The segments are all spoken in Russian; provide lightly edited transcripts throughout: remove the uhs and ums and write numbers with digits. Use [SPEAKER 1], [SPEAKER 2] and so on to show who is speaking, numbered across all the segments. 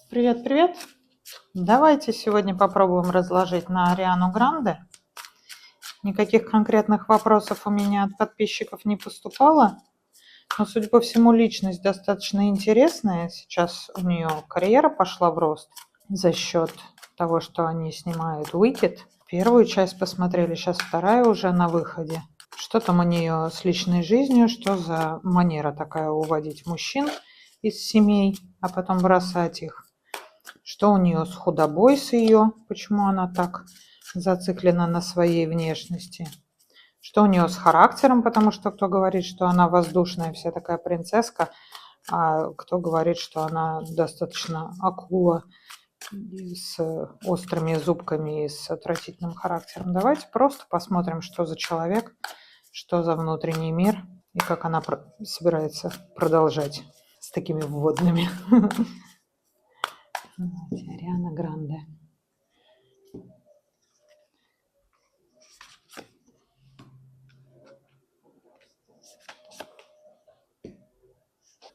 [SPEAKER 1] Привет, привет. Давайте сегодня попробуем разложить на Ариану Гранде. Никаких конкретных вопросов у меня от подписчиков не поступало. Но, судя по всему, личность достаточно интересная. Сейчас у нее карьера пошла в рост за счет того, что они снимают Wicked. Первую часть посмотрели, сейчас вторая уже на выходе. Что там у нее с личной жизнью, что за манера такая уводить мужчин из семей, а потом бросать их. Что у нее с худобой, с ее, почему она так зациклена на своей внешности. Что у нее с характером, потому что кто говорит, что она воздушная, вся такая принцесска, а кто говорит, что она достаточно акула с острыми зубками и с отвратительным характером. Давайте просто посмотрим, что за человек, что за внутренний мир и как она собирается продолжать с такими вводными. Ариана Гранде.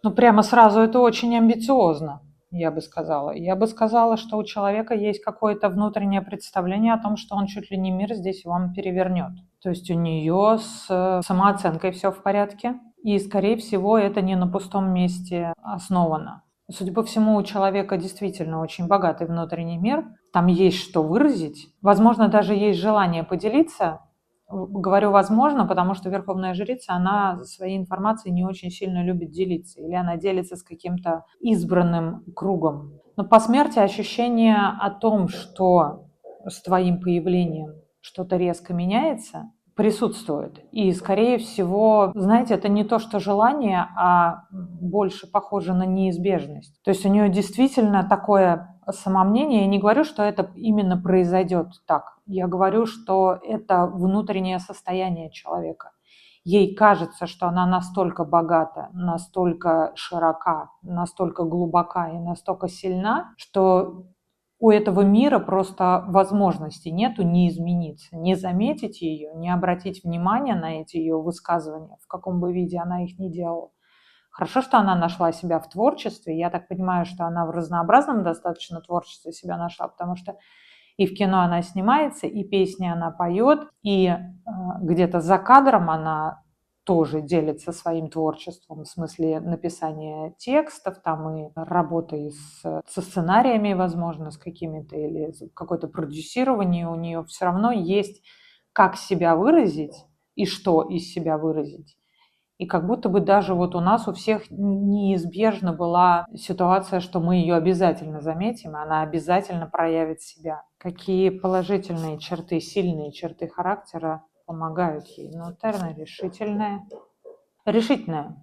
[SPEAKER 1] Ну, прямо сразу это очень амбициозно, я бы сказала. Я бы сказала, что у человека есть какое-то внутреннее представление о том, что он чуть ли не мир здесь вам перевернет. То есть у нее с самооценкой все в порядке, и, скорее всего, это не на пустом месте основано. Судя по всему, у человека действительно очень богатый внутренний мир, там есть что выразить, возможно, даже есть желание поделиться. Говорю «возможно», потому что верховная жрица, она своей информацией не очень сильно любит делиться. Или она делится с каким-то избранным кругом. Но по смерти ощущение о том, что с твоим появлением что-то резко меняется, присутствует. И, скорее всего, знаете, это не то, что желание, а больше похоже на неизбежность. То есть у нее действительно такое самомнение. Я не говорю, что это именно произойдет так. Я говорю, что это внутреннее состояние человека. Ей кажется, что она настолько богата, настолько широка, настолько глубока и настолько сильна, что у этого мира просто возможности нету не измениться, не заметить ее, не обратить внимание на эти ее высказывания, в каком бы виде она их ни делала. Хорошо, что она нашла себя в творчестве. Я так понимаю, что она в разнообразном достаточно творчестве себя нашла, потому что и в кино она снимается, и песни она поет, и где-то за кадром она тоже делится своим творчеством, в смысле написания текстов, там и работы со сценариями, возможно, с какими-то, или какое-то продюсирование у нее. Все равно есть как себя выразить и что из себя выразить. И как будто бы даже вот у нас у всех неизбежно была ситуация, что мы ее обязательно заметим, и она обязательно проявит себя. Какие положительные черты, сильные черты характера помогают ей? Ну, Терна решительная. Решительная.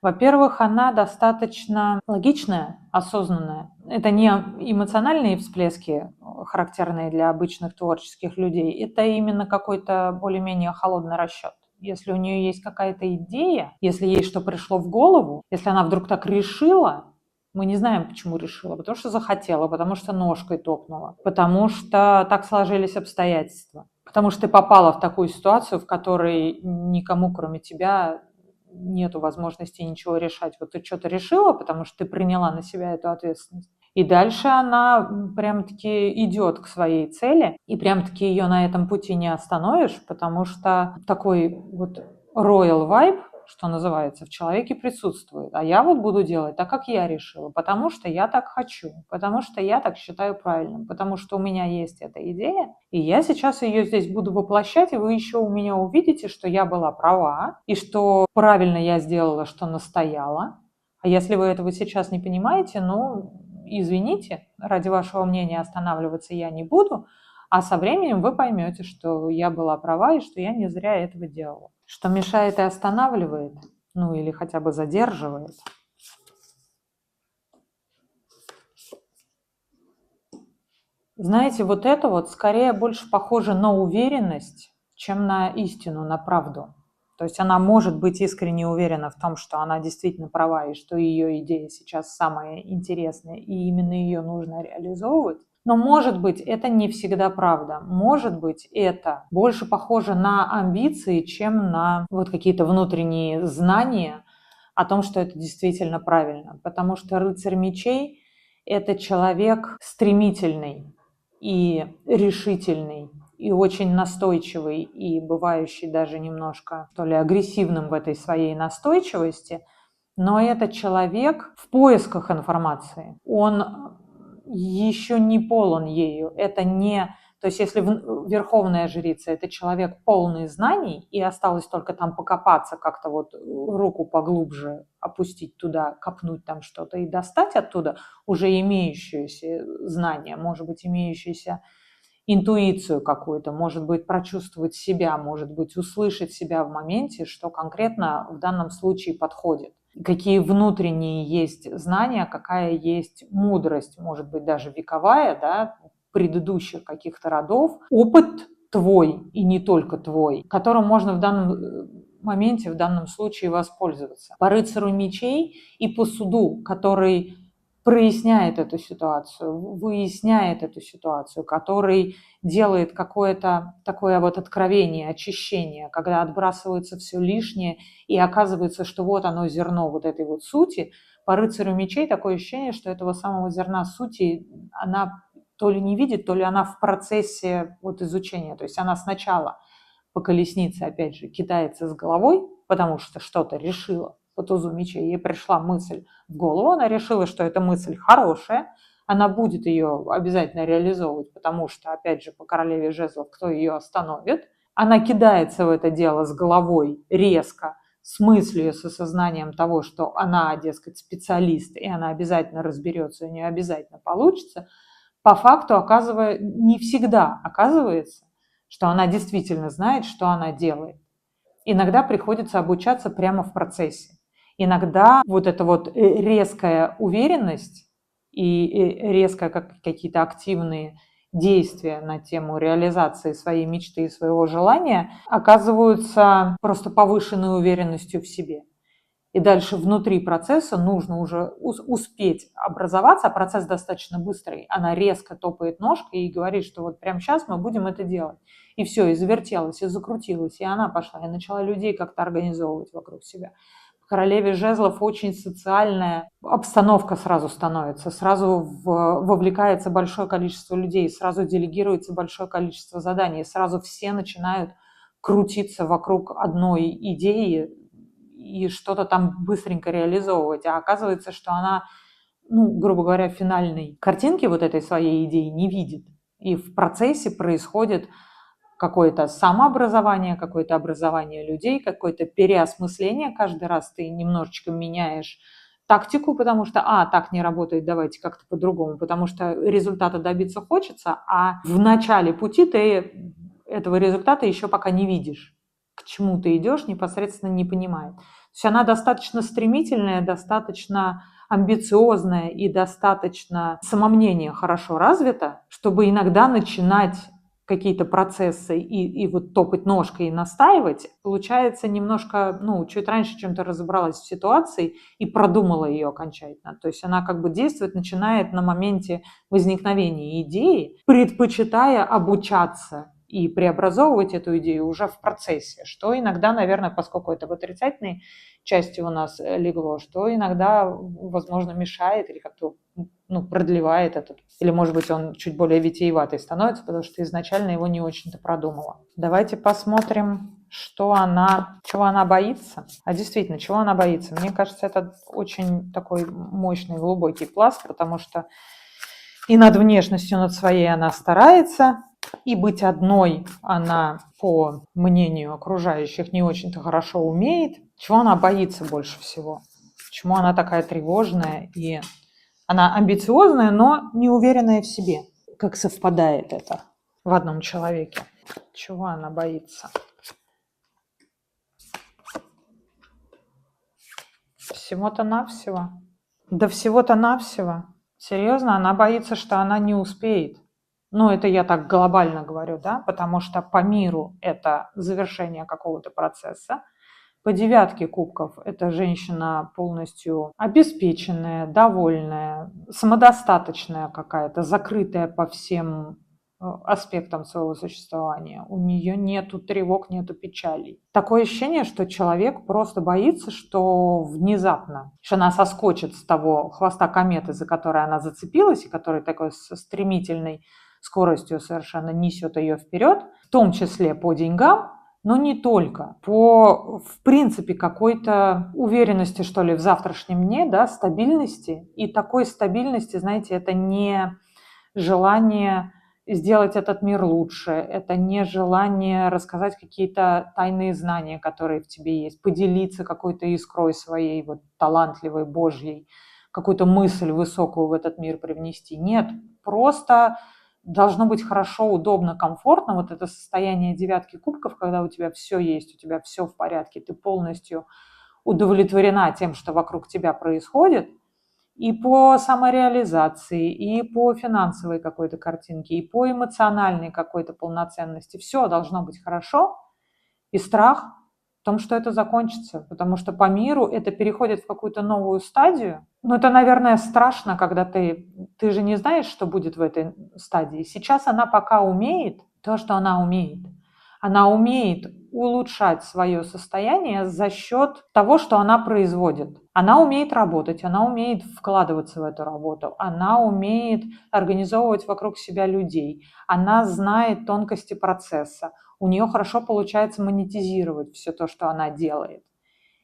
[SPEAKER 1] Во-первых, она достаточно логичная, осознанная. Это не эмоциональные всплески, характерные для обычных творческих людей. Это именно какой-то более-менее холодный расчет. Если у нее есть какая-то идея, если ей что пришло в голову, если она вдруг так решила, мы не знаем, почему решила, потому что захотела, потому что ножкой топнула, потому что так сложились обстоятельства, потому что ты попала в такую ситуацию, в которой никому, кроме тебя, нету возможности ничего решать. Вот ты что-то решила, потому что ты приняла на себя эту ответственность. И дальше она прям-таки идет к своей цели, и прям-таки ее на этом пути не остановишь, потому что такой вот royal vibe, что называется, в человеке присутствует. А я вот буду делать так, как я решила, потому что я так хочу, потому что я так считаю правильным, потому что у меня есть эта идея, и я сейчас ее здесь буду воплощать, и вы еще у меня увидите, что я была права, и что правильно я сделала, что настояла. А если вы этого сейчас не понимаете, ну, извините, ради вашего мнения останавливаться я не буду, а со временем вы поймете, что я была права и что я не зря этого делала. Что мешает и останавливает, ну или хотя бы задерживает. Знаете, вот это вот скорее больше похоже на уверенность, чем на истину, на правду. То есть она может быть искренне уверена в том, что она действительно права и что ее идея сейчас самая интересная, и именно ее нужно реализовывать. Но, может быть, это не всегда правда. Может быть, это больше похоже на амбиции, чем на вот какие-то внутренние знания о том, что это действительно правильно. Потому что рыцарь мечей Это человек стремительный и решительный, и очень настойчивый, и бывающий даже немножко, то ли агрессивным в этой своей настойчивости, но это человек в поисках информации. Он еще не полон ею. Это не... То есть если верховная жрица – это человек полный знаний, и осталось только там покопаться, как-то вот руку поглубже опустить туда, копнуть там что-то и достать оттуда уже имеющиеся знания, может быть, имеющиеся интуицию какую-то, может быть, прочувствовать себя, может быть, услышать себя в моменте, что конкретно в данном случае подходит. Какие внутренние есть знания, какая есть мудрость, может быть, даже вековая, да, предыдущих каких-то родов, опыт твой и не только твой, которым можно в данном моменте, в данном случае воспользоваться. По рыцарю мечей и по суду, который проясняет эту ситуацию, выясняет эту ситуацию, который делает какое-то такое вот откровение, очищение, когда отбрасывается все лишнее, и оказывается, что вот оно зерно вот этой вот сути. По рыцарю мечей такое ощущение, что этого самого зерна сути она то ли не видит, то ли она в процессе вот изучения. То есть она сначала по колеснице, опять же, кидается с головой, потому что что-то решила по тузу мечей. Ей пришла мысль в голову, она решила, что эта мысль хорошая, она будет ее обязательно реализовывать, потому что, опять же, по королеве жезлов кто ее остановит. Она кидается в это дело с головой резко, с мыслью, с осознанием того, что она, дескать, специалист, и она обязательно разберется, у нее обязательно получится. По факту, не всегда оказывается, что она действительно знает, что она делает. Иногда приходится обучаться прямо в процессе. Иногда вот эта вот резкая уверенность и резкие какие-то активные действия на тему реализации своей мечты и своего желания оказываются просто повышенной уверенностью в себе. И дальше внутри процесса нужно уже успеть образоваться, а процесс достаточно быстрый. Она резко топает ножкой и говорит, что вот прямо сейчас мы будем это делать. И все, и завертелась, и закрутилась, и она пошла, и начала людей как-то организовывать вокруг себя. В королеве жезлов очень социальная обстановка сразу становится, сразу вовлекается большое количество людей, сразу делегируется большое количество заданий, сразу все начинают крутиться вокруг одной идеи, и что-то там быстренько реализовывать. А оказывается, что она, грубо говоря, финальной картинки вот этой своей идеи не видит. И в процессе происходит какое-то самообразование, какое-то образование людей, какое-то переосмысление. Каждый раз ты немножечко меняешь тактику, потому что, так не работает, давайте как-то по-другому, потому что результата добиться хочется, а в начале пути ты этого результата еще пока не видишь. К чему ты идешь, непосредственно не понимает. То есть она достаточно стремительная, достаточно амбициозная и достаточно самомнение хорошо развито, чтобы иногда начинать какие-то процессы и вот топать ножкой и настаивать, получается немножко, чуть раньше, чем ты разобралась в ситуации и продумала ее окончательно. То есть она как бы действовать начинает на моменте возникновения идеи, предпочитая обучаться и преобразовывать эту идею уже в процессе, что иногда, наверное, поскольку это в отрицательной части у нас легло, что иногда, возможно, мешает или как-то продлевает этот. Или, может быть, он чуть более витиеватый становится, потому что изначально его не очень-то продумала. Давайте посмотрим, чего она боится. А действительно, чего она боится? Мне кажется, это очень такой мощный, глубокий пласт, потому что и над внешностью, над своей она старается, и быть одной она, по мнению окружающих, не очень-то хорошо умеет. Чего она боится больше всего? Почему она такая тревожная? И она амбициозная, но не уверенная в себе. Как совпадает это в одном человеке? Чего она боится? Всего-то навсего. Да всего-то навсего. Серьезно, она боится, что она не успеет. Это я так глобально говорю, да, потому что по миру это завершение какого-то процесса. По девятке кубков это женщина полностью обеспеченная, довольная, самодостаточная какая-то, закрытая по всем аспектом своего существования. У нее нету тревог, нету печалей. Такое ощущение, что человек просто боится, что внезапно, что она соскочит с того хвоста кометы, за который она зацепилась, и который такой со стремительной скоростью совершенно несет ее вперед, в том числе по деньгам, но не только. По, в принципе, какой-то уверенности, что ли, в завтрашнем дне, да, стабильности. И такой стабильности, знаете, это не желание сделать этот мир лучше, это не желание рассказать какие-то тайные знания, которые в тебе есть, поделиться какой-то искрой своей, вот талантливой, божьей, какую-то мысль высокую в этот мир привнести. Нет, просто должно быть хорошо, удобно, комфортно. Вот это состояние девятки кубков, когда у тебя все есть, у тебя все в порядке, ты полностью удовлетворена тем, что вокруг тебя происходит, и по самореализации, и по финансовой какой-то картинке, и по эмоциональной какой-то полноценности. Все должно быть хорошо, и страх в том, что это закончится, потому что по миру это переходит в какую-то новую стадию. Но это, наверное, страшно, когда ты же не знаешь, что будет в этой стадии. Сейчас она пока умеет то, что она умеет. Она умеет улучшать свое состояние за счет того, что она производит. Она умеет работать, она умеет вкладываться в эту работу, она умеет организовывать вокруг себя людей, она знает тонкости процесса, у нее хорошо получается монетизировать все то, что она делает.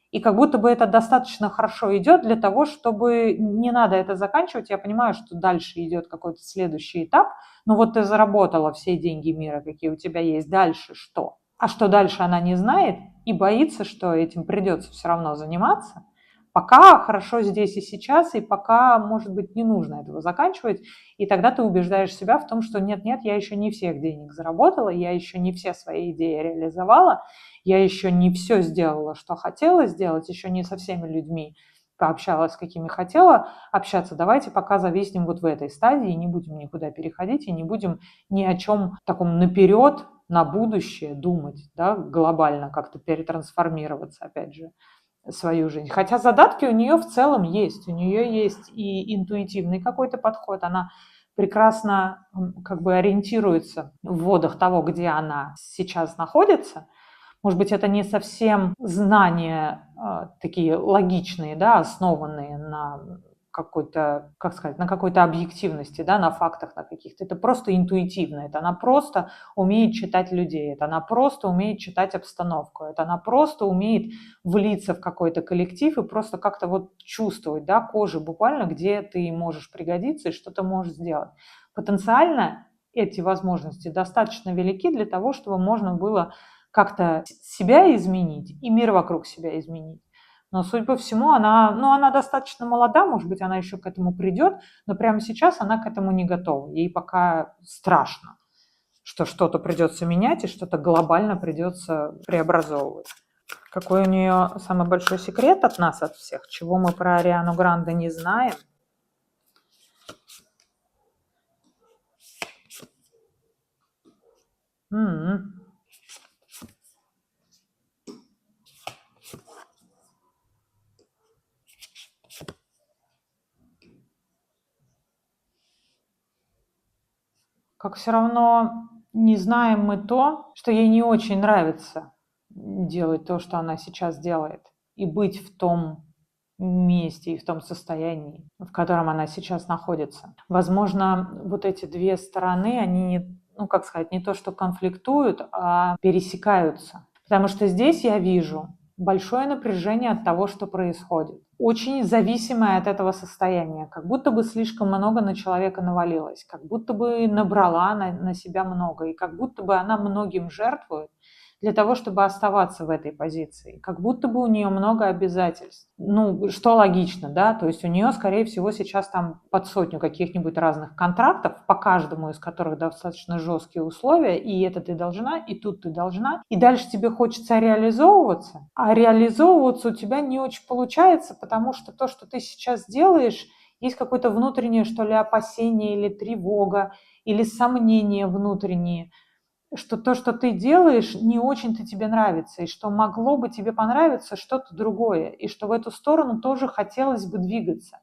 [SPEAKER 1] И как будто бы это достаточно хорошо идет для того, чтобы не надо это заканчивать. Я понимаю, что дальше идет какой-то следующий этап. Но вот ты заработала все деньги мира, какие у тебя есть. Дальше что? А что дальше она не знает и боится, что этим придется все равно заниматься. Пока хорошо здесь и сейчас, и пока, может быть, не нужно этого заканчивать. И тогда ты убеждаешь себя в том, что нет-нет, я еще не всех денег заработала, я еще не все свои идеи реализовала, я еще не все сделала, что хотела сделать, еще не со всеми людьми пообщалась, с какими хотела общаться. Давайте пока зависнем вот в этой стадии, не будем никуда переходить и не будем ни о чем таком наперед, на будущее думать, да, глобально как-то перетрансформироваться, опять же, свою жизнь. Хотя задатки у нее в целом есть. У нее есть и интуитивный какой-то подход. Она прекрасно как бы ориентируется в водах того, где она сейчас находится. Может быть, это не совсем знания такие логичные, да, основанные на какой-то, как сказать, на какой-то объективности, да, на фактах на каких-то. Это просто интуитивно, это она просто умеет читать людей, это она просто умеет читать обстановку, это она просто умеет влиться в какой-то коллектив и просто как-то вот чувствовать, да, кожей буквально, где ты можешь пригодиться и что ты можешь сделать. Потенциально эти возможности достаточно велики для того, чтобы можно было как-то себя изменить и мир вокруг себя изменить. Но, судя по всему, она достаточно молода, может быть, она еще к этому придет, но прямо сейчас она к этому не готова. Ей пока страшно, что что-то придется менять и что-то глобально придется преобразовывать. Какой у нее самый большой секрет от нас, от всех, чего мы про Ариану Гранде не знаем? Как все равно не знаем мы то, что ей не очень нравится делать то, что она сейчас делает, и быть в том месте и в том состоянии, в котором она сейчас находится. Возможно, вот эти две стороны, они, ну, как сказать, не то что конфликтуют, а пересекаются. Потому что здесь я вижу большое напряжение от того, что происходит. Очень зависимое от этого состояния. Как будто бы слишком много на человека навалилось. Как будто бы набрала на себя много. И как будто бы она многим жертвует для того, чтобы оставаться в этой позиции. Как будто бы у нее много обязательств. Ну, что логично, да? То есть у нее, скорее всего, сейчас там под сотню каких-нибудь разных контрактов, по каждому из которых достаточно жесткие условия, и это ты должна, и тут ты должна. И дальше тебе хочется реализовываться, а реализовываться у тебя не очень получается, потому что то, что ты сейчас делаешь, есть какое-то внутреннее, что ли, опасение или тревога, или сомнения внутренние, что то, что ты делаешь, не очень-то тебе нравится, и что могло бы тебе понравиться что-то другое, и что в эту сторону тоже хотелось бы двигаться.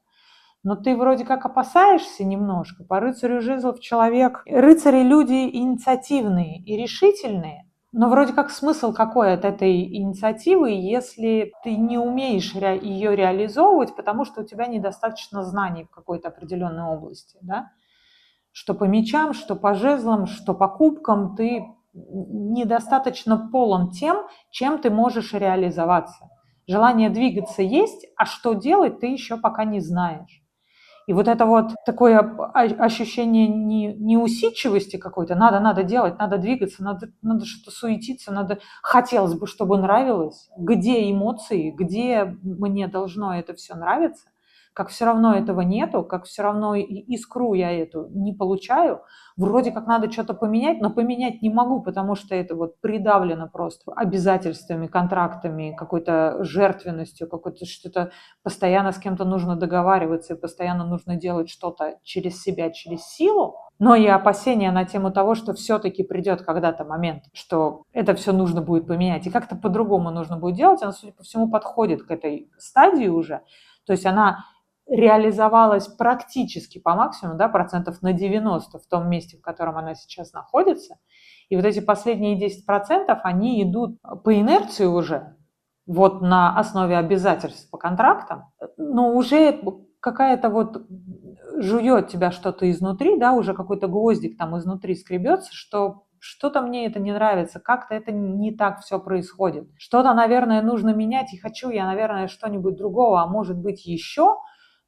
[SPEAKER 1] но ты вроде как опасаешься немножко. По рыцарю жезлов человек... Рыцари люди инициативные и решительные, но вроде как смысл какой от этой инициативы, если ты не умеешь ее реализовывать, потому что у тебя недостаточно знаний в какой-то определенной области, да? Что по мечам, что по жезлам, что по кубкам ты недостаточно полон тем, чем ты можешь реализоваться. Желание двигаться есть, а что делать, ты еще пока не знаешь. И вот это вот такое ощущение неусидчивости какой-то, надо делать, надо двигаться, надо что-то суетиться, хотелось бы, чтобы нравилось. Где эмоции, где мне должно это все нравиться, как все равно этого нету, как все равно искру я эту не получаю. Вроде как надо что-то поменять, но поменять не могу, потому что это вот придавлено просто обязательствами, контрактами, какой-то жертвенностью, какой-то что-то постоянно с кем-то нужно договариваться, и постоянно нужно делать что-то через себя, через силу. Но и опасения на тему того, что все-таки придет когда-то момент, что это все нужно будет поменять, и как-то по-другому нужно будет делать, она, судя по всему, подходит к этой стадии уже. То есть она реализовалась практически по максимуму, да, процентов на 90 в том месте, в котором она сейчас находится. И вот эти последние 10%, они идут по инерции уже, вот на основе обязательств по контрактам, но уже какая-то вот жует тебя что-то изнутри, да, уже какой-то гвоздик там изнутри скребется, что что-то мне это не нравится, как-то это не так все происходит. Что-то, наверное, нужно менять, и хочу я, наверное, что-нибудь другого, а может быть еще,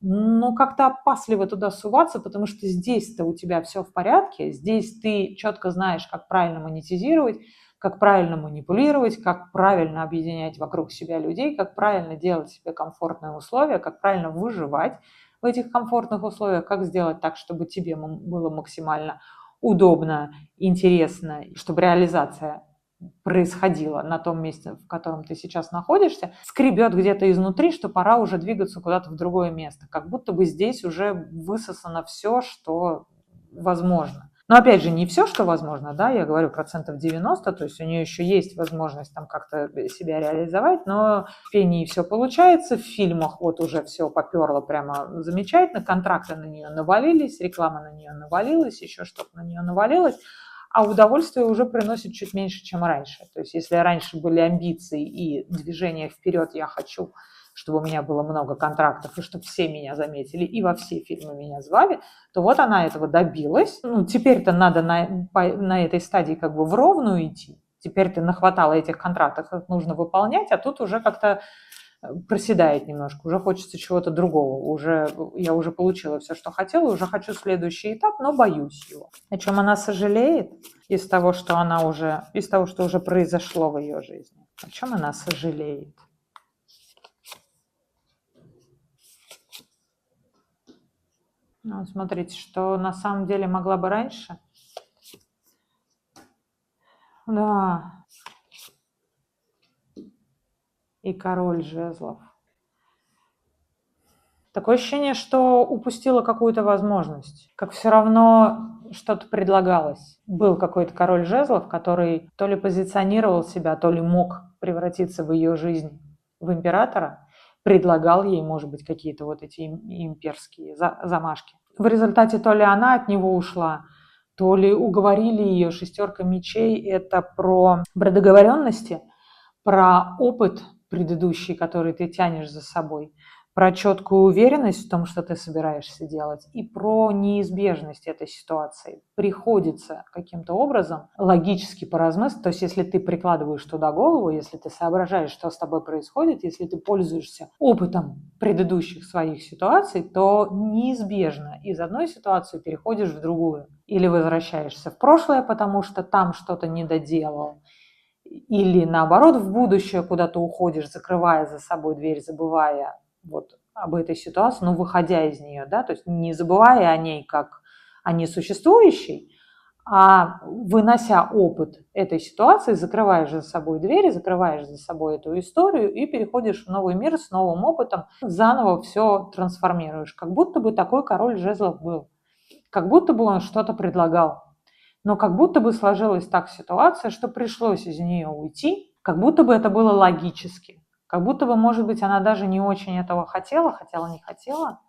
[SPEAKER 1] но как-то опасливо туда суваться, потому что здесь-то у тебя все в порядке, здесь ты четко знаешь, как правильно монетизировать, как правильно манипулировать, как правильно объединять вокруг себя людей, как правильно делать себе комфортные условия, как правильно выживать в этих комфортных условиях, как сделать так, чтобы тебе было максимально удобно, интересно, чтобы реализация происходило на том месте, в котором ты сейчас находишься, скребет где-то изнутри, что пора уже двигаться куда-то в другое место. Как будто бы здесь уже высосано все, что возможно. Но опять же, не все, что возможно, да, я говорю процентов 90, то есть у нее еще есть возможность там как-то себя реализовать, но в пении все получается, в фильмах вот уже все поперло прямо замечательно, контракты на нее навалились, реклама на нее навалилась, еще что-то на нее навалилось, а удовольствие уже приносит чуть меньше, чем раньше. То есть если раньше были амбиции и движение вперед, я хочу, чтобы у меня было много контрактов, и чтобы все меня заметили, и во все фильмы меня звали, то вот она этого добилась. Ну, теперь-то надо на этой стадии как бы в ровную идти. Теперь ты нахватала этих контрактов, их нужно выполнять, а тут уже как-то проседает немножко, уже хочется чего-то другого, я уже получила все, что хотела, уже хочу следующий этап, но боюсь его. О чем она сожалеет из того, что уже произошло в ее жизни? О чем она сожалеет? Ну, смотрите, что на самом деле могла бы раньше. Да. И король жезлов. Такое ощущение, что упустила какую-то возможность. Как все равно что-то предлагалось. Был какой-то король жезлов, который то ли позиционировал себя, то ли мог превратиться в ее жизнь в императора, предлагал ей, может быть, какие-то вот эти имперские замашки. В результате то ли она от него ушла, то ли уговорили ее. Шестерка мечей – это про договоренности, про опыт предыдущий, который ты тянешь за собой, про четкую уверенность в том, что ты собираешься делать, и про неизбежность этой ситуации. Приходится каким-то образом логически поразмыслить, то есть если ты прикладываешь туда голову, если ты соображаешь, что с тобой происходит, если ты пользуешься опытом предыдущих своих ситуаций, то неизбежно из одной ситуации переходишь в другую. Или возвращаешься в прошлое, потому что там что-то не доделал, или наоборот в будущее куда-то уходишь, закрывая за собой дверь, забывая вот об этой ситуации, но выходя из нее, да, то есть не забывая о ней как о несуществующей, а вынося опыт этой ситуации, закрываешь за собой двери, закрываешь за собой эту историю и переходишь в новый мир с новым опытом, заново все трансформируешь. Как будто бы такой король жезлов был, как будто бы он что-то предлагал. Но как будто бы сложилась так ситуация, что пришлось из нее уйти, как будто бы это было логически. Как будто бы, может быть, она даже не очень этого хотела, не хотела.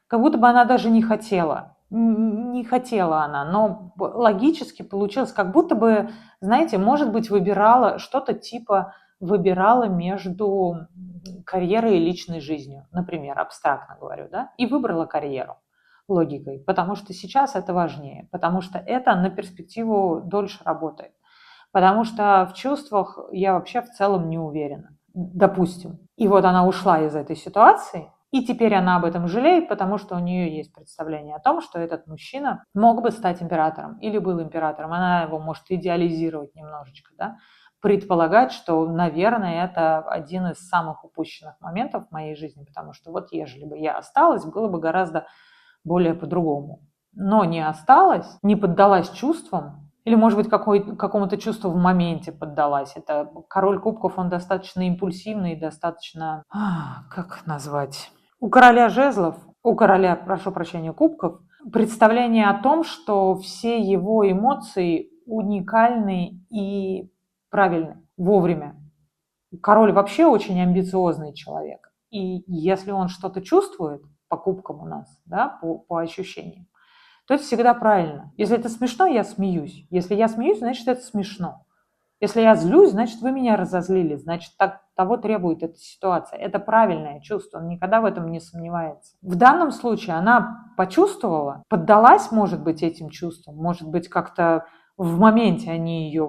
[SPEAKER 1] Как будто бы она даже не хотела. Не хотела она, но логически получилось, как будто бы, знаете, может быть, выбирала что-то типа выбирала между карьерой и личной жизнью, например, абстрактно говорю, да, и выбрала карьеру логикой, потому что сейчас это важнее, потому что это на перспективу дольше работает, потому что в чувствах я вообще в целом не уверена, допустим. И вот она ушла из этой ситуации, и теперь она об этом жалеет, потому что у нее есть представление о том, что этот мужчина мог бы стать императором или был императором. Она его может идеализировать немножечко, да, предполагать, что, наверное, это один из самых упущенных моментов в моей жизни, потому что вот ежели бы я осталась, было бы гораздо более по-другому. Но не осталась, не поддалась чувствам, или, может быть, какому-то чувству в моменте поддалась. Это король кубков, он достаточно импульсивный, достаточно, как назвать, у короля жезлов, у короля, прошу прощения, кубков, представление о том, что все его эмоции уникальны и правильны, вовремя. Король вообще очень амбициозный человек. И если он что-то чувствует по кубкам у нас, да, по ощущениям, то это всегда правильно. Если это смешно, я смеюсь. Если я смеюсь, значит, это смешно. Если я злюсь, значит, вы меня разозлили, значит, того требует эта ситуация. Это правильное чувство, он никогда в этом не сомневается. В данном случае она почувствовала, поддалась, может быть, этим чувствам, может быть, как-то в моменте они ее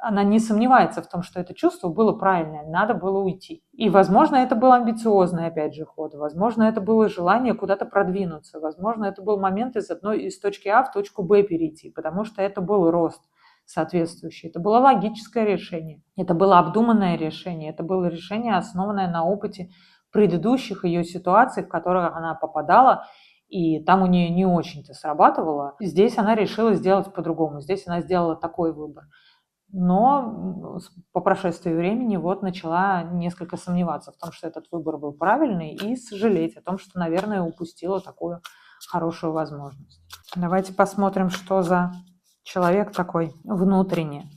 [SPEAKER 1] она не сомневается в том, что это чувство было правильное, надо было уйти. И, возможно, это был амбициозный, опять же, ход, возможно, это было желание куда-то продвинуться, возможно, это был момент из точки А в точку Б перейти, потому что это был рост соответствующий. Это было логическое решение, это было обдуманное решение, это было решение, основанное на опыте предыдущих ее ситуаций, в которых она попадала, и там у нее не очень-то срабатывало. Здесь она решила сделать по-другому, здесь она сделала такой выбор. Но по прошествии времени вот начала несколько сомневаться в том, что этот выбор был правильный, и сожалеть о том, что, наверное, упустила такую хорошую возможность. Давайте посмотрим, что за человек такой внутренне.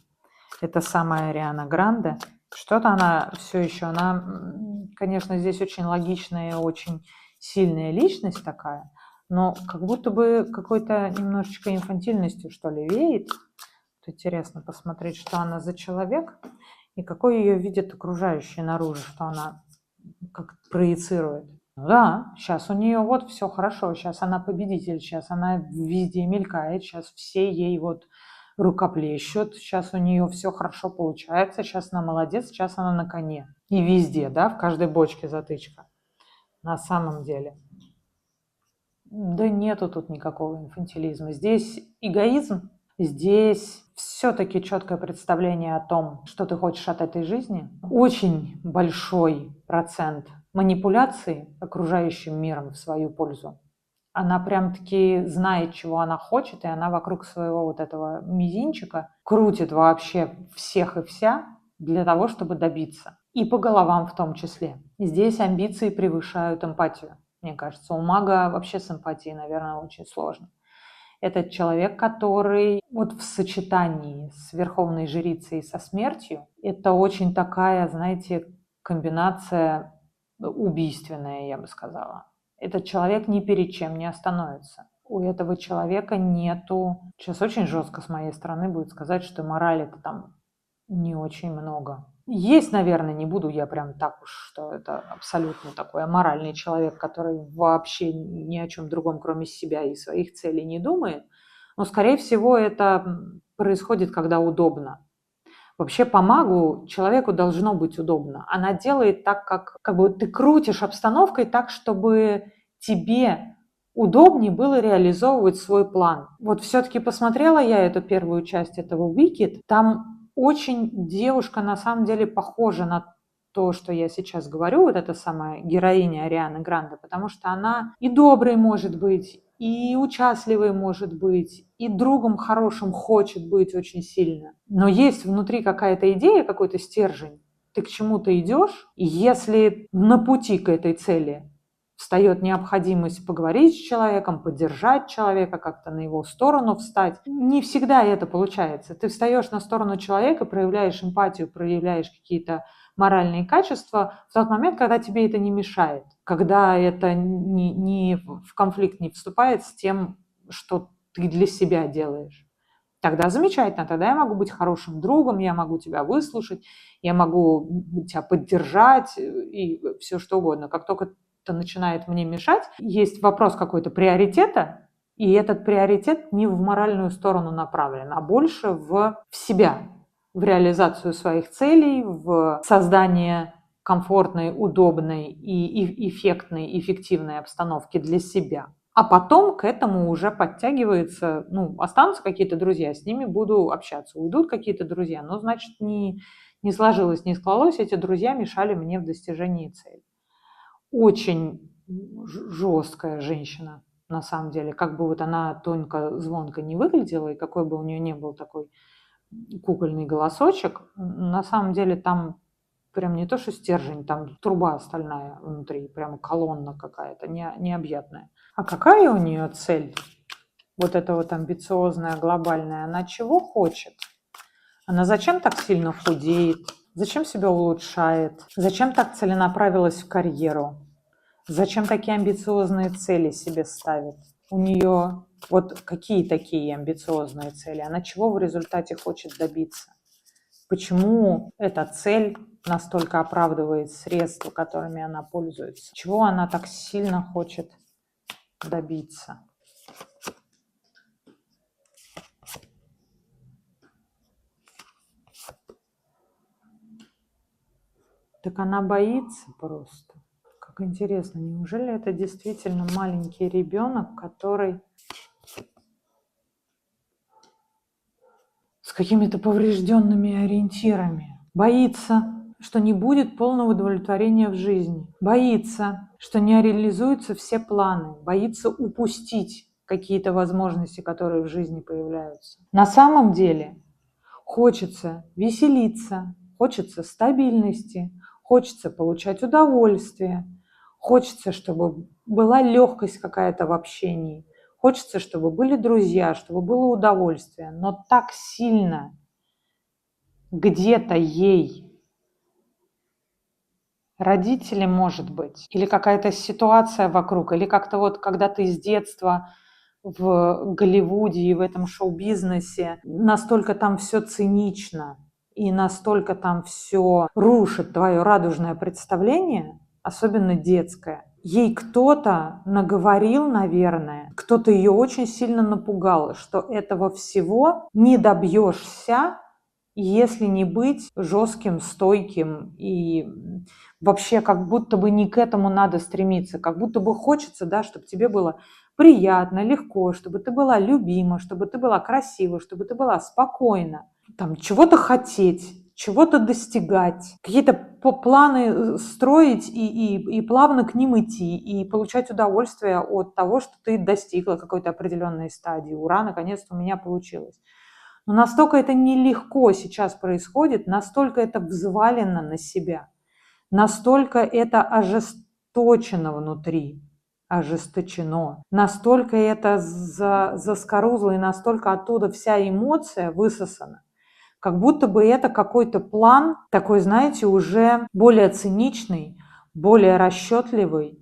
[SPEAKER 1] Это самая Ариана Гранде. Что-то она все еще, она, конечно, здесь очень логичная, очень сильная личность такая, но как будто бы какой-то немножечко инфантильностью, что ли, веет. Интересно посмотреть, что она за человек и какой ее видят окружающие наружу, что она как проецирует. Ну да, сейчас у нее вот все хорошо, сейчас она победитель, сейчас она везде мелькает, сейчас все ей вот рукоплещут, сейчас у нее все хорошо получается, сейчас она молодец, сейчас она на коне. И везде, да, в каждой бочке затычка. На самом деле. Да нету тут никакого инфантилизма. Здесь эгоизм. Здесь все-таки четкое представление о том, что ты хочешь от этой жизни. Очень большой процент манипуляции окружающим миром в свою пользу. Она прям-таки знает, чего она хочет, и она вокруг своего вот этого мизинчика крутит вообще всех и вся для того, чтобы добиться. И по головам в том числе. Здесь амбиции превышают эмпатию. Мне кажется, у мага вообще с эмпатией, наверное, очень сложно. Это человек, который вот в сочетании с верховной жрицей и со смертью, это очень такая, знаете, комбинация убийственная, я бы сказала. Этот человек ни перед чем не остановится. У этого человека нету... Сейчас очень жестко с моей стороны будет сказать, что морали-то там не очень много. Есть, наверное, не буду я прям так уж, что это абсолютно такой аморальный человек, который вообще ни о чем другом, кроме себя и своих целей не думает. Но, скорее всего, это происходит, когда удобно. Вообще по магу человеку должно быть удобно. Она делает так, как бы ты крутишь обстановкой так, чтобы тебе удобнее было реализовывать свой план. Вот все-таки посмотрела я эту первую часть этого Wicked, там очень девушка на самом деле похожа на то, что я сейчас говорю, вот эта самая героиня Арианы Гранде, потому что она и доброй может быть, и участливой может быть, и другом хорошим хочет быть очень сильно. Но есть внутри какая-то идея, какой-то стержень, ты к чему-то идешь, и если на пути к этой цели встает необходимость поговорить с человеком, поддержать человека, как-то на его сторону встать. Не всегда это получается. Ты встаешь на сторону человека, проявляешь эмпатию, проявляешь какие-то моральные качества в тот момент, когда тебе это не мешает, когда это не в конфликт не вступает с тем, что ты для себя делаешь. Тогда замечательно, тогда я могу быть хорошим другом, я могу тебя выслушать, я могу тебя поддержать и все что угодно. Как только это начинает мне мешать, есть вопрос какой-то приоритета, и этот приоритет не в моральную сторону направлен, а больше в себя, в реализацию своих целей, в создание комфортной, удобной и эффектной, эффективной обстановки для себя. А потом к этому уже подтягивается, останутся какие-то друзья, с ними буду общаться. Уйдут какие-то друзья, но, значит, не сложилось, не склалось, эти друзья мешали мне в достижении цели. Очень жесткая женщина, на самом деле. Как бы вот она тонко, звонко не выглядела, и какой бы у нее не был такой кукольный голосочек, на самом деле там прям не то, что стержень, там труба стальная внутри, прямо колонна какая-то, необъятная. А какая у нее цель? Вот эта вот амбициозная, глобальная. Она чего хочет? Она зачем так сильно худеет? Зачем себя улучшает? Зачем так целенаправилась в карьеру? Зачем такие амбициозные цели себе ставит? У нее вот какие такие амбициозные цели? Она чего в результате хочет добиться? Почему эта цель настолько оправдывает средства, которыми она пользуется? Чего она так сильно хочет добиться? Так она боится просто. Как интересно, неужели это действительно маленький ребенок, который с какими-то поврежденными ориентирами? Боится, что не будет полного удовлетворения в жизни. Боится, что не реализуются все планы. Боится упустить какие-то возможности, которые в жизни появляются. На самом деле хочется веселиться, хочется стабильности, хочется получать удовольствие, хочется, чтобы была легкость какая-то в общении, хочется, чтобы были друзья, чтобы было удовольствие, но так сильно где-то ей родители, может быть, или какая-то ситуация вокруг, или как-то вот когда ты с детства в Голливуде и в этом шоу-бизнесе настолько там все цинично и настолько там все рушит твое радужное представление, особенно детское. Ей кто-то наговорил, наверное, кто-то ее очень сильно напугал, что этого всего не добьешься, если не быть жестким, стойким и вообще как будто бы не к этому надо стремиться, как будто бы хочется, да, чтобы тебе было приятно, легко, чтобы ты была любима, чтобы ты была красива, чтобы ты была спокойна, там, чего-то хотеть, чего-то достигать, какие-то планы строить и плавно к ним идти, и получать удовольствие от того, что ты достигла какой-то определенной стадии. Ура, наконец-то у меня получилось. Но настолько это нелегко сейчас происходит, настолько это взвалено на себя, настолько это ожесточено внутри, ожесточено, настолько это заскорузло и настолько оттуда вся эмоция высосана, как будто бы это какой-то план такой, знаете, уже более циничный, более расчетливый,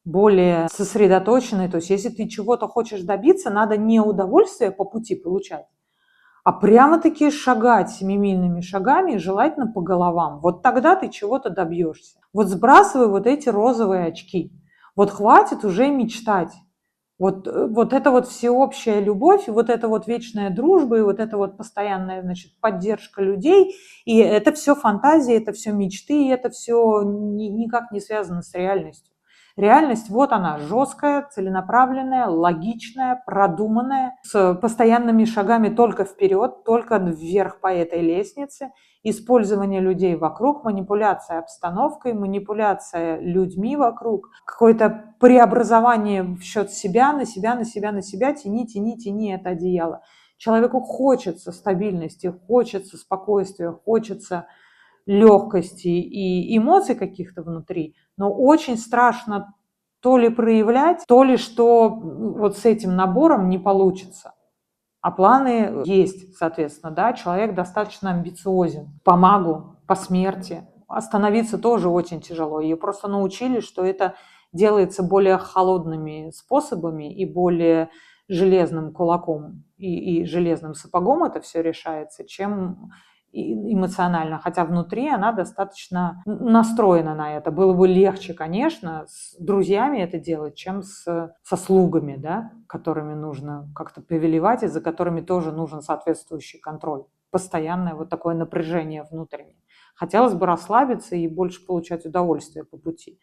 [SPEAKER 1] более сосредоточенный. То есть если ты чего-то хочешь добиться, надо не удовольствие по пути получать, а прямо-таки шагать семимильными шагами, желательно по головам. Вот тогда ты чего-то добьешься. Вот сбрасывай вот эти розовые очки. Вот хватит уже мечтать. Вот это вот всеобщая любовь, и вот это вот вечная дружба, и вот это вот постоянная, значит, поддержка людей. И это все фантазии, это все мечты, и это все никак не связано с реальностью. Реальность, вот она, жесткая, целенаправленная, логичная, продуманная, с постоянными шагами только вперед, только вверх по этой лестнице, использование людей вокруг, манипуляция обстановкой, манипуляция людьми вокруг, какое-то преобразование в счет себя, на себя, на себя, на себя, тяни это одеяло. Человеку хочется стабильности, хочется спокойствия, хочется легкости и эмоций каких-то внутри, но очень страшно то ли проявлять, то ли что вот с этим набором не получится. А планы есть, соответственно, да, человек достаточно амбициозен по магу, по смерти. Остановиться тоже очень тяжело. Ее просто научили, что это делается более холодными способами и более железным кулаком и железным сапогом это все решается, чем эмоционально. Хотя внутри она достаточно настроена на это. Было бы легче, конечно, с друзьями это делать, чем со слугами, да, которыми нужно как-то повелевать и за которыми тоже нужен соответствующий контроль. Постоянное вот такое напряжение внутреннее. Хотелось бы расслабиться и больше получать удовольствие по пути.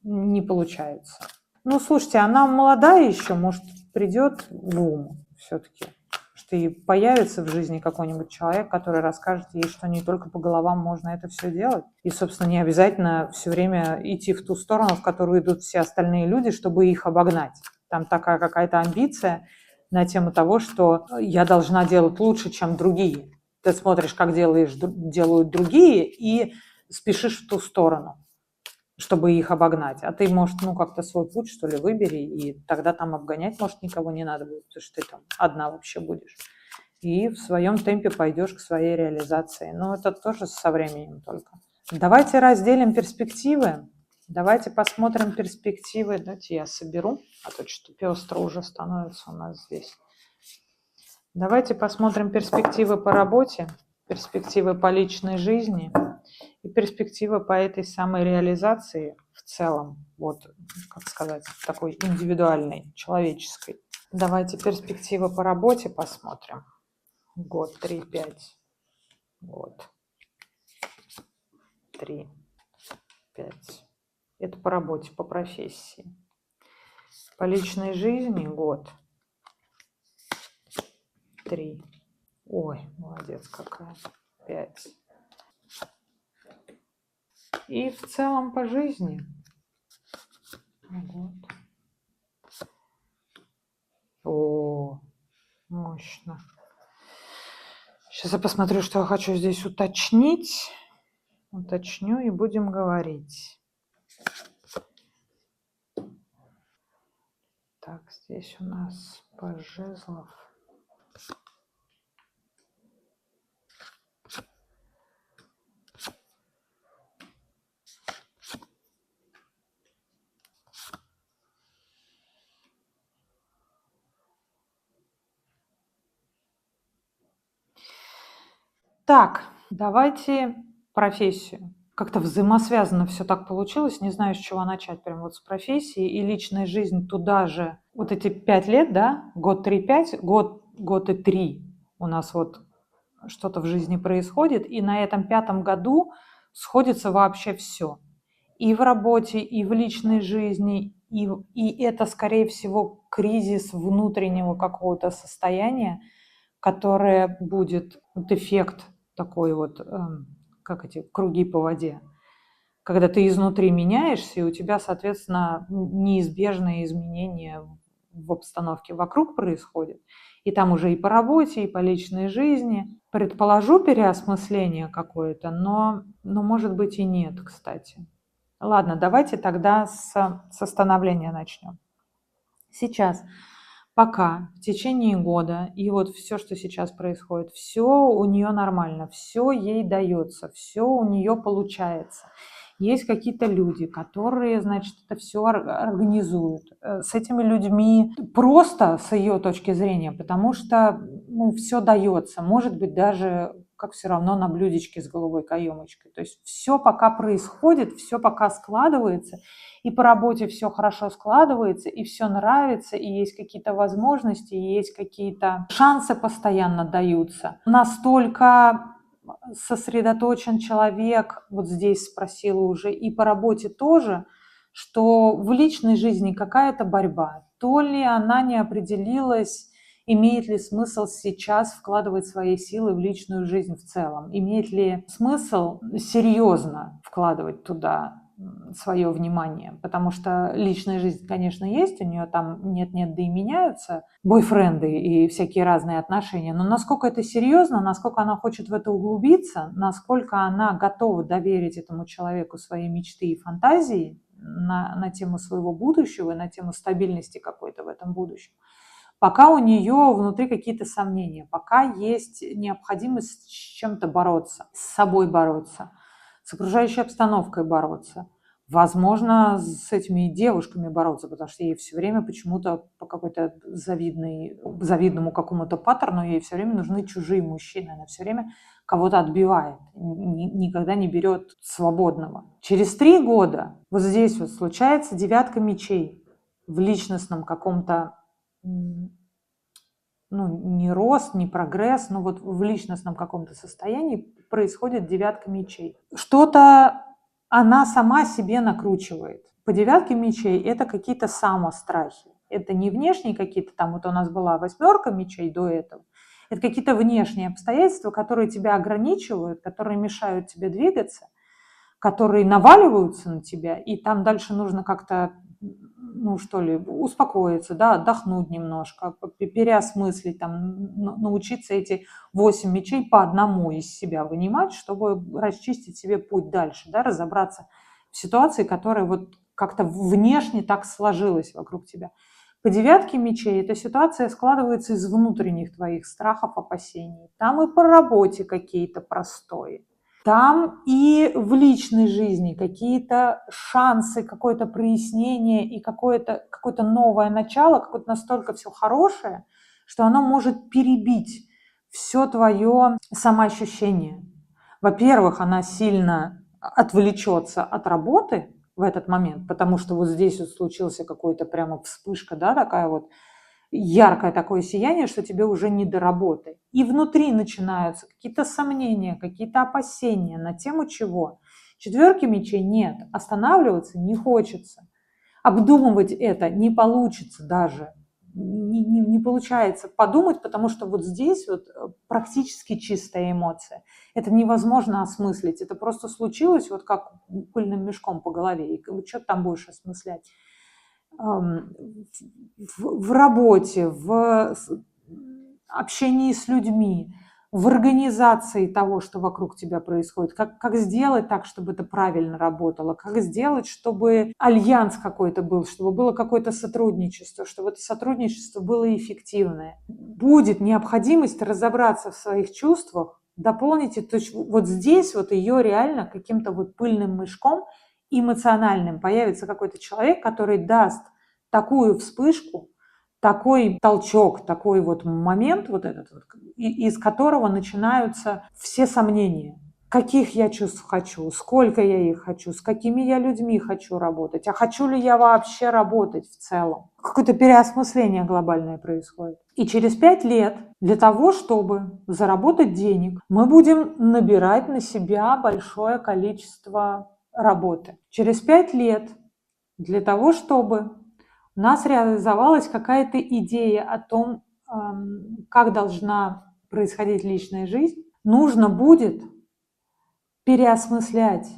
[SPEAKER 1] Не получается. Ну, слушайте, она молодая еще, может, придет в ум все-таки, что и появится в жизни какой-нибудь человек, который расскажет ей, что не только по головам можно это все делать. И, собственно, не обязательно все время идти в ту сторону, в которую идут все остальные люди, чтобы их обогнать. Там такая какая-то амбиция на тему того, что я должна делать лучше, чем другие. Ты смотришь, как делают другие, и спешишь в ту сторону, чтобы их обогнать. А ты, может, как-то свой путь, что ли, выбери, и тогда там обгонять, может, никого не надо будет, потому что ты там одна вообще будешь. И в своем темпе пойдешь к своей реализации. Но это тоже со временем только. Давайте разделим перспективы. Давайте посмотрим перспективы. Давайте я соберу, а то что-то пестро уже становится у нас здесь. Давайте посмотрим перспективы по работе, перспективы по личной жизни и перспективы по этой самой реализации в целом, вот, как сказать, такой индивидуальной, человеческой. Давайте перспективы по работе посмотрим. Год, 3, 5. Год, 3, 5. Это по работе, по профессии. По личной жизни год, 3. Ой, молодец какая. 5. И в целом по жизни. Вот. О, мощно. Сейчас я посмотрю, что я хочу здесь уточнить. Уточню и будем говорить. Так, здесь у нас по жезлов. Так, давайте профессию. Как-то взаимосвязано все так получилось. Не знаю, с чего начать. Прям вот с профессии и личная жизнь туда же. Вот эти 5 лет, да? Год, 3, 5. Год и 3 у нас вот что-то в жизни происходит. И на этом 5-м году сходится вообще все. И в работе, и в личной жизни. И это, скорее всего, кризис внутреннего какого-то состояния, которое будет вот эффект такой вот, как эти круги по воде. Когда ты изнутри меняешься, и у тебя, соответственно, неизбежные изменения в обстановке вокруг происходят. И там уже и по работе, и по личной жизни. Предположу переосмысление какое-то, но может быть и нет, кстати. Ладно, давайте тогда с становления начнем. Сейчас пока в течение года, и вот все, что сейчас происходит, все у нее нормально, все ей дается, все у нее получается. Есть какие-то люди, которые, значит, это все организуют. С этими людьми просто с ее точки зрения, потому что все дается. Может быть, даже как все равно на блюдечке с голубой каемочкой. То есть все пока происходит, все пока складывается, и по работе все хорошо складывается, и все нравится, и есть какие-то возможности, и есть какие-то шансы постоянно даются. Настолько сосредоточен человек, вот здесь спросила уже, и по работе тоже, что в личной жизни какая-то борьба. То ли она не определилась, имеет ли смысл сейчас вкладывать свои силы в личную жизнь в целом, имеет ли смысл серьезно вкладывать туда свое внимание, потому что личная жизнь, конечно, есть, у нее там нет-нет, да и меняются бойфренды и всякие разные отношения, но насколько это серьезно, насколько она хочет в это углубиться, насколько она готова доверить этому человеку свои мечты и фантазии, на тему своего будущего и на тему стабильности какой-то в этом будущем, пока у нее внутри какие-то сомнения, пока есть необходимость с чем-то бороться, с собой бороться, с окружающей обстановкой бороться, возможно, с этими девушками бороться, потому что ей все время почему-то по какой-то завидному какому-то паттерну ей все время нужны чужие мужчины, она все время кого-то отбивает, никогда не берет свободного. Через 3 года вот здесь вот случается 9 мечей в личностном каком-то, не рост, не прогресс, но вот в личностном каком-то состоянии происходит 9 мечей. Что-то она сама себе накручивает. По 9 мечей это какие-то самострахи. Это не внешние какие-то, там вот у нас была 8 мечей до этого. Это какие-то внешние обстоятельства, которые тебя ограничивают, которые мешают тебе двигаться, которые наваливаются на тебя, и там дальше нужно как-то, успокоиться, да, отдохнуть немножко, переосмыслить, там, научиться эти 8 мечей по одному из себя вынимать, чтобы расчистить себе путь дальше, да, разобраться в ситуации, которая вот как-то внешне так сложилась вокруг тебя. По 9 мечей эта ситуация складывается из внутренних твоих страхов, опасений. Там и по работе какие-то простои. Там и в личной жизни какие-то шансы, какое-то прояснение и какое-то новое начало, какое-то настолько все хорошее, что оно может перебить все твое самоощущение. Во-первых, она сильно отвлечется от работы в этот момент, потому что вот здесь вот случился какой-то прямо вспышка, да, такая вот яркое такое сияние, что тебе уже не до работы. И внутри начинаются какие-то сомнения, какие-то опасения на тему чего. 4 мечей нет, останавливаться не хочется. Обдумывать это не получится даже. Не получается подумать, потому что вот здесь вот практически чистая эмоция. Это невозможно осмыслить. Это просто случилось вот как пыльным мешком по голове. И что ты там будешь осмыслять? В работе, в общении с людьми, в организации того, что вокруг тебя происходит, как сделать так, чтобы это правильно работало, как сделать, чтобы альянс какой-то был, чтобы было какое-то сотрудничество, чтобы это сотрудничество было эффективное. Будет необходимость разобраться в своих чувствах, дополните, то есть вот здесь вот ее реально каким-то вот пыльным мешком эмоциональным появится какой-то человек, который даст такую вспышку, такой толчок, такой вот момент вот этот, вот, из которого начинаются все сомнения. Каких я чувств хочу, сколько я их хочу, с какими я людьми хочу работать, а хочу ли я вообще работать в целом. Какое-то переосмысление глобальное происходит. И через 5 лет для того, чтобы заработать денег, мы будем набирать на себя большое количество работы. Через 5 лет для того, чтобы у нас реализовалась какая-то идея о том, как должна происходить личная жизнь, нужно будет переосмыслять,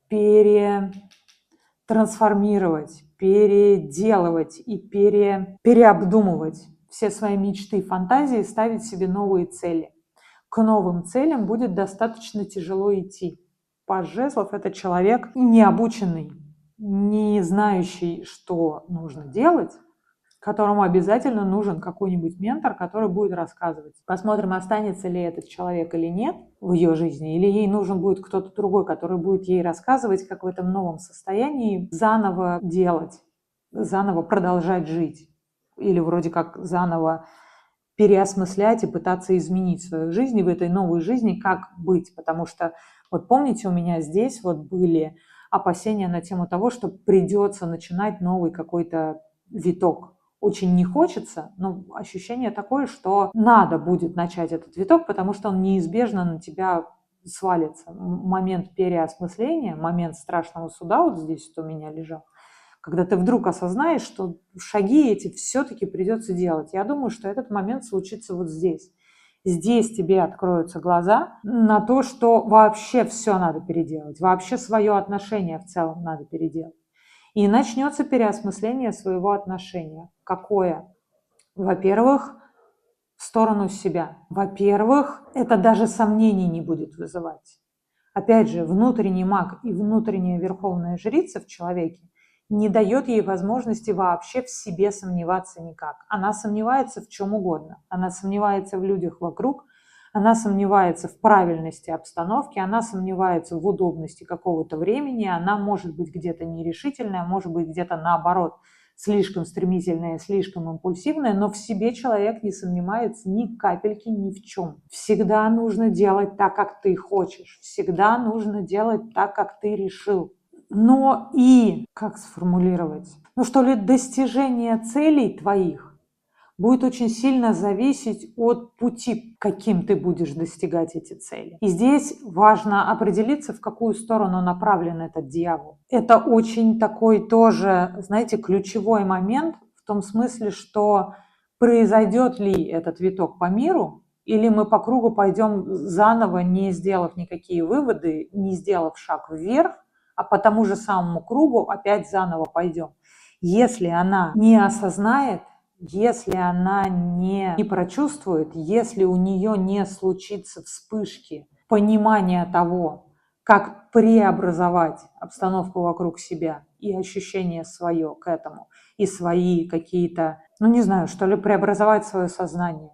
[SPEAKER 1] перетрансформировать, переделывать и переобдумывать все свои мечты, фантазии, ставить себе новые цели. К новым целям будет достаточно тяжело идти. Паж жезлов – это человек необученный, не знающий, что нужно делать, которому обязательно нужен какой-нибудь ментор, который будет рассказывать. Посмотрим, останется ли этот человек или нет в ее жизни, или ей нужен будет кто-то другой, который будет ей рассказывать, как в этом новом состоянии заново делать, заново продолжать жить, или вроде как заново переосмыслять и пытаться изменить свою жизнь, и в этой новой жизни как быть. Потому что, вот помните, у меня здесь вот были опасения на тему того, что придется начинать новый какой-то виток. Очень не хочется, но ощущение такое, что надо будет начать этот виток, потому что он неизбежно на тебя свалится. Момент переосмысления, момент страшного суда вот здесь вот у меня лежал, когда ты вдруг осознаешь, что шаги эти все-таки придется делать. Я думаю, что этот момент случится вот здесь. Здесь тебе откроются глаза на то, что вообще все надо переделать, вообще свое отношение в целом надо переделать. И начнется переосмысление своего отношения. Какое? Во-первых, в сторону себя. Во-первых, это даже сомнений не будет вызывать. Опять же, внутренний маг и внутренняя верховная жрица в человеке не дает ей возможности вообще в себе сомневаться никак. Она сомневается в чем угодно. Она сомневается в людях вокруг, она сомневается в правильности обстановки, она сомневается в удобности какого-то времени, она может быть где-то нерешительная, может быть где-то наоборот слишком стремительная, слишком импульсивная, но в себе человек не сомневается ни капельки ни в чем. Всегда нужно делать так, как ты хочешь. Всегда нужно делать так, как ты решил. Но и, как сформулировать, ну что ли, достижение целей твоих будет очень сильно зависеть от пути, каким ты будешь достигать эти цели. И здесь важно определиться, в какую сторону направлен этот дьявол. Это очень такой тоже, знаете, ключевой момент в том смысле, что произойдет ли этот виток по миру, или мы по кругу пойдем заново, не сделав никакие выводы, не сделав шаг вверх, а по тому же самому кругу опять заново пойдем. Если она не осознает, если она не прочувствует, если у нее не случится вспышки понимания того, как преобразовать обстановку вокруг себя и ощущение свое к этому, и свои какие-то, ну не знаю, что ли, преобразовать свое сознание.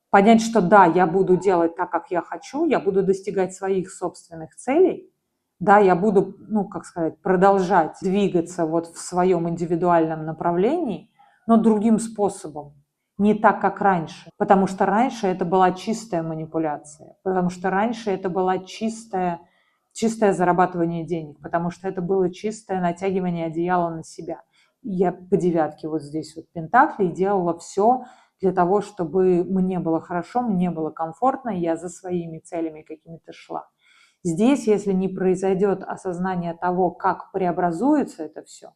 [SPEAKER 1] Понять, что да, я буду делать так, как я хочу, я буду достигать своих собственных целей, да, я буду, ну, как сказать, продолжать двигаться вот в своем индивидуальном направлении, но другим способом, не так, как раньше. Потому что раньше это была чистая манипуляция, потому что раньше это было чистое зарабатывание денег, потому что это было чистое натягивание одеяла на себя. Я по девятке вот здесь вот пентаклей делала все для того, чтобы мне было хорошо, мне было комфортно, я за своими целями какими-то шла. Здесь, если не произойдет осознание того, как преобразуется это все,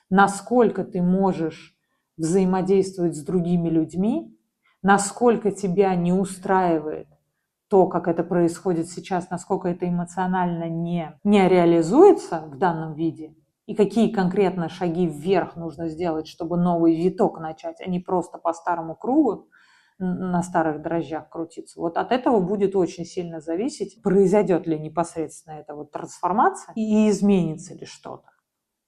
[SPEAKER 1] насколько ты можешь взаимодействовать с другими людьми, насколько тебя не устраивает то, как это происходит сейчас, насколько это эмоционально не реализуется в данном виде, и какие конкретно шаги вверх нужно сделать, чтобы новый виток начать, а не просто по старому кругу на старых дрожжах крутиться. Вот от этого будет очень сильно зависеть, произойдет ли непосредственно эта вот трансформация и изменится ли что-то.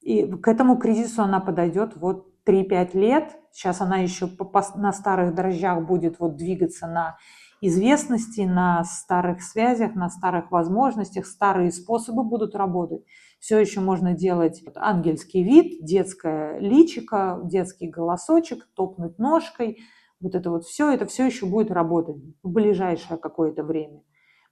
[SPEAKER 1] И к этому кризису она подойдет вот 3-5 лет. Сейчас она еще на старых дрожжах будет вот двигаться на известности, на старых связях, на старых возможностях. Старые способы будут работать. Все еще можно делать ангельский вид, детское личико, детский голосочек, топнуть ножкой. Вот это все еще будет работать в ближайшее какое-то время,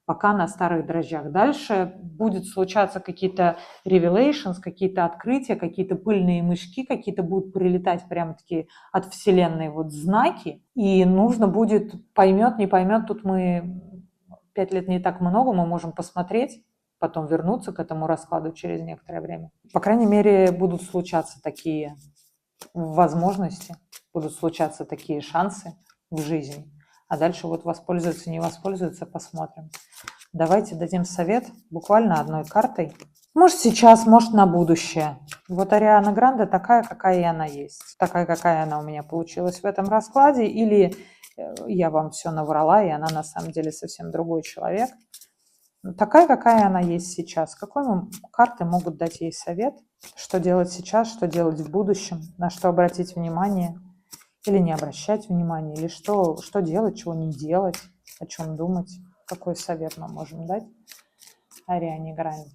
[SPEAKER 1] пока на старых дрожжах. Дальше будет случаться какие-то revelations, какие-то открытия, какие-то пыльные мышки, какие-то будут прилетать прямо-таки от Вселенной вот знаки, и нужно будет, поймет, не поймет, тут мы 5 лет не так много, мы можем посмотреть, потом вернуться к этому раскладу через некоторое время. По крайней мере, будут случаться такие возможности, будут случаться такие шансы в жизни. А дальше вот воспользуются, не воспользуются, посмотрим. Давайте дадим совет буквально одной картой. Может сейчас, может на будущее. Вот Ариана Гранде такая, какая и она есть. Такая, какая она у меня получилась в этом раскладе. Или я вам все наврала, и она на самом деле совсем другой человек. Такая, какая она есть сейчас. Какой карты могут дать ей совет? Что делать сейчас, что делать в будущем, на что обратить внимание или не обращать внимания, или что делать, чего не делать, о чем думать. Какой совет мы можем дать Ариане Гранде?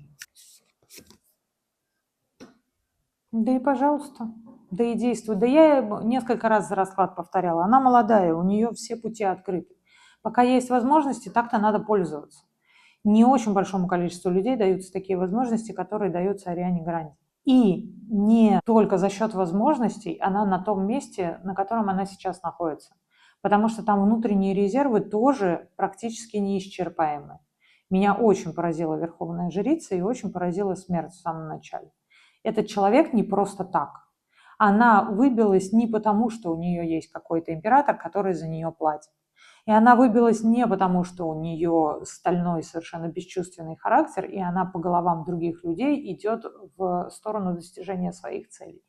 [SPEAKER 1] Да и пожалуйста, да и действуй. Да я несколько раз за расклад повторяла. Она молодая, у нее все пути открыты. Пока есть возможности, так-то надо пользоваться. Не очень большому количеству людей даются такие возможности, которые даются Ариане Гранде. И не только за счет возможностей она на том месте, на котором она сейчас находится. Потому что там внутренние резервы тоже практически неисчерпаемы. Меня очень поразила Верховная Жрица и очень поразила смерть в самом начале. Этот человек не просто так. Она выбилась не потому, что у нее есть какой-то император, который за нее платит. И она выбилась не потому, что у нее стальной, совершенно бесчувственный характер, и она по головам других людей идет в сторону достижения своих целей.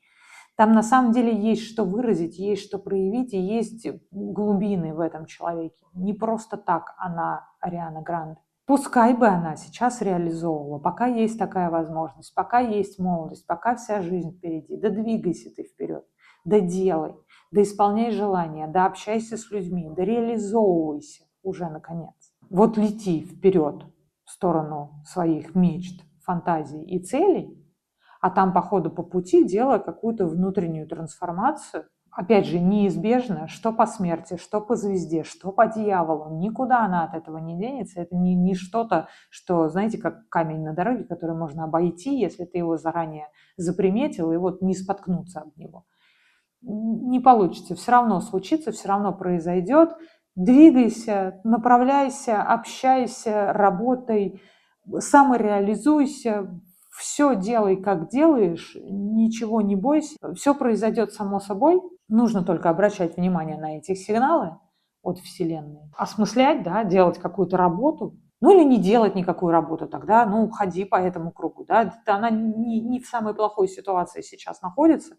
[SPEAKER 1] Там на самом деле есть что выразить, есть что проявить, и есть глубины в этом человеке. Не просто так она Ариана Гранде. Пускай бы она сейчас реализовывала, пока есть такая возможность, пока есть молодость, пока вся жизнь впереди. Да двигайся ты вперед, да делай, да исполняй желания, да общайся с людьми, да реализовывайся уже наконец. Вот лети вперед в сторону своих мечт, фантазий и целей, а там по ходу по пути делай какую-то внутреннюю трансформацию. Опять же, неизбежно, что по смерти, что по звезде, что по дьяволу. Никуда она от этого не денется. Это не что-то, что, знаете, как камень на дороге, который можно обойти, если ты его заранее заприметил, и вот не споткнуться об него. Не получится. Все равно случится, все равно произойдет. Двигайся, направляйся, общайся, работай, самореализуйся, все делай, как делаешь, ничего не бойся, все произойдет само собой. Нужно только обращать внимание на эти сигналы от Вселенной, осмыслять, да, делать какую-то работу, ну или не делать никакую работу тогда, ну, ходи по этому кругу, да, она не в самой плохой ситуации сейчас находится,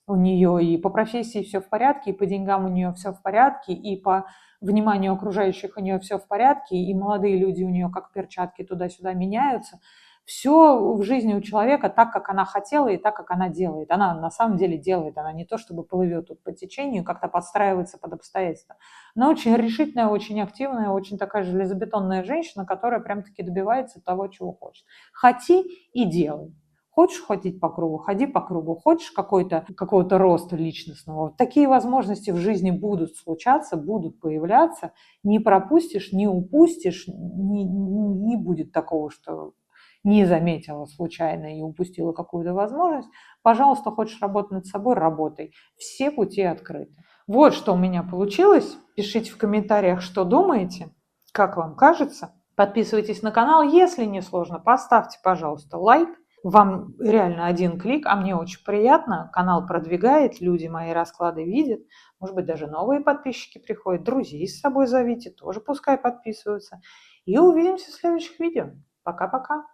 [SPEAKER 1] у нее и по профессии все в порядке, и по деньгам у нее все в порядке, и по вниманию окружающих у нее все в порядке, и молодые люди у нее как перчатки туда-сюда меняются. Все в жизни у человека так, как она хотела, и так, как она делает. Она на самом деле делает, она не то чтобы плывет тут по течению, как-то подстраивается под обстоятельства. Она очень решительная, очень активная, очень такая железобетонная женщина, которая прям-таки добивается того, чего хочет. Хоти и делай. Хочешь ходить по кругу, ходи по кругу. Хочешь какого-то роста личностного. Такие возможности в жизни будут случаться, будут появляться. Не пропустишь, не упустишь, не будет такого, что не заметила случайно и упустила какую-то возможность. Пожалуйста, хочешь работать над собой – работай. Все пути открыты. Вот что у меня получилось. Пишите в комментариях, что думаете, как вам кажется. Подписывайтесь на канал, если не сложно, поставьте, пожалуйста, лайк. Вам реально один клик, а мне очень приятно. Канал продвигает, люди мои расклады видят. Может быть, даже новые подписчики приходят. Друзей с собой зовите, тоже пускай подписываются. И увидимся в следующих видео. Пока-пока.